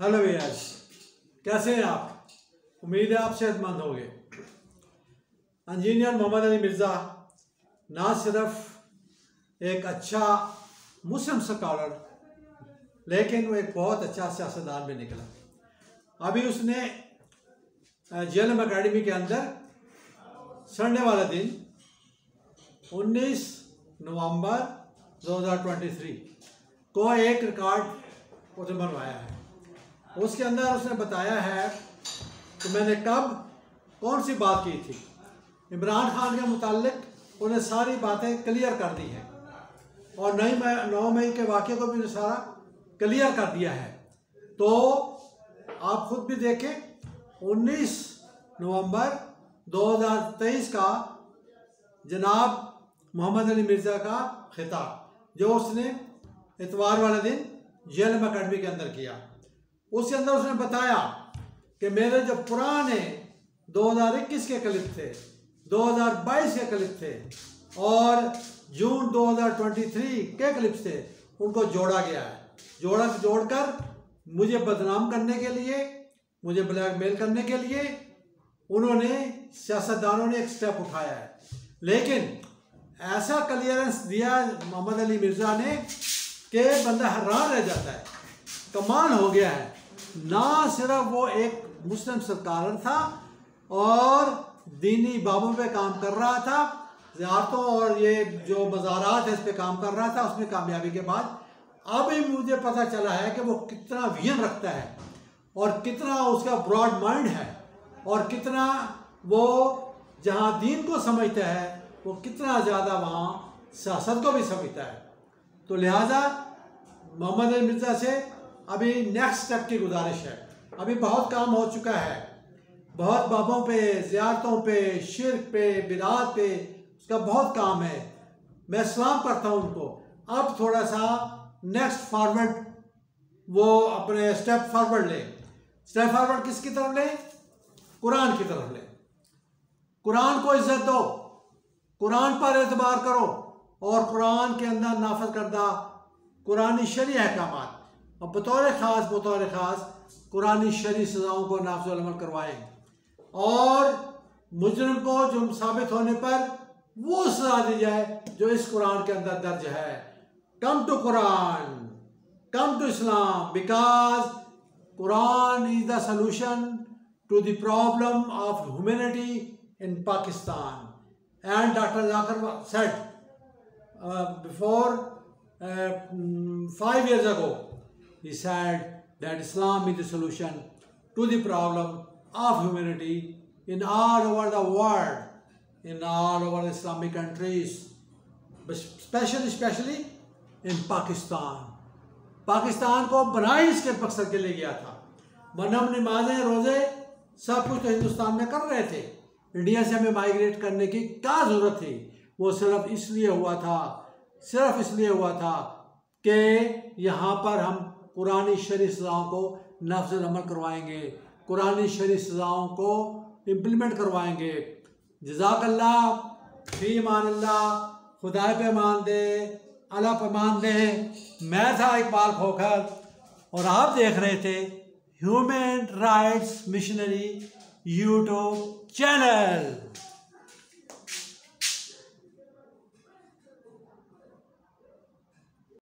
Hello viewers, कैसे हैं आप? उम्मीद है आप सेहतमंद होंगे। इंजीनियर मोहम्मद अली मिर्ज़ा ना सिर्फ एक अच्छा मुस्लिम स्कॉलर, लेकिन वो एक बहुत अच्छा सियासतदान भी निकला। अभी उसने JLM अकेडमी के अंदर संडे वाला दिन 19 नवंबर 2023 को एक रिकॉर्ड उसने बनवाया है। उसके अंदर उसने बताया है कि मैंने कब कौन सी बात की थी। इमरान खान के मुताल्लिक उन्हें सारी बातें क्लियर कर दी हैं और 9 मई के वाक़े को भी उन्हें सारा क्लियर कर दिया है। तो आप खुद भी देखें, 19 नवंबर 2023 का जनाब मोहम्मद अली मिर्ज़ा का खिताब जो उसने इतवार वाले दिन JLM अकेडमी के अंदर किया, उसके अंदर उसने बताया कि मेरे जो पुराने 2021 के क्लिप थे, 2022 के क्लिप थे और जून 2023 के क्लिप्स थे, उनको जोड़ा गया है। जोड़कर मुझे बदनाम करने के लिए, मुझे ब्लैकमेल करने के लिए उन्होंने, सियासतदानों ने एक स्टेप उठाया है। लेकिन ऐसा क्लियरेंस दिया मोहम्मद अली मिर्ज़ा ने कि बंदा हैरान रह जाता है। कमाल हो गया है। ना सिर्फ वो एक मुस्लिम स्कॉलर था और दीनी बाबों पे काम कर रहा था, ज़ियारतों और ये जो मज़ारात है इस पे काम कर रहा था। उसमें कामयाबी के बाद अभी मुझे पता चला है कि वो कितना विजन रखता है और कितना उसका ब्रॉड माइंड है और कितना वो जहाँ दीन को समझता है वो कितना ज़्यादा वहाँ सियासत को भी समझता है। तो लिहाजा मोहम्मद अली मिर्ज़ा से अभी नेक्स्ट स्टेप की गुजारिश है। अभी बहुत काम हो चुका है, बहुत बाबों पे, ज़ियारतों पे, शिर्क पे, बिदात पे उसका बहुत काम है। मैं सलाम करता हूँ उनको। अब थोड़ा सा नेक्स्ट फॉरवर्ड वो अपने स्टेप फॉरवर्ड ले। स्टेप फॉरवर्ड किसकी तरफ ले? कुरान की तरफ ले। कुरान को इज्जत दो, कुरान पर एतबार करो और कुरान के अंदर नाफिज करदा कुरानी शरई अहकामात और बतौर ख़ास कुरानी शरई सज़ाओं को नाफिज़ अमल करवाएं और मुजरिम को जुर्म साबित होने पर वो सज़ा दी जाए जो इस कुरान के अंदर दर्ज है। Come to Quran, come to Islam, because Quran is the solution to the problem of humanity in Pakistan. And doctor Zakir said before 5 years ago, he said that Islam is the solution to the problem of humanity in all over the world, in all over the Islamic countries, especially in Pakistan. Pakistan को बनाई इसके मकसद के लिए गया था, वरना हम नमाजें, रोज़े सब कुछ तो हिंदुस्तान में कर रहे थे। इंडिया से हमें माइग्रेट करने की क्या ज़रूरत थी? वो सिर्फ इसलिए हुआ था कि यहाँ पर हम कुरानी शरई सज़ाओं को नाफिज़ अमल करवाएंगे, कुरानी शरई सज़ाओं को इम्प्लीमेंट करवाएंगे। जज़ाकल्लाह, फी अमान अल्लाह, खुदा पे मान दे, अल्लाह पे मान दे। मैं था इकबाल खोखर और आप देख रहे थे human rights missionary YouTube channel.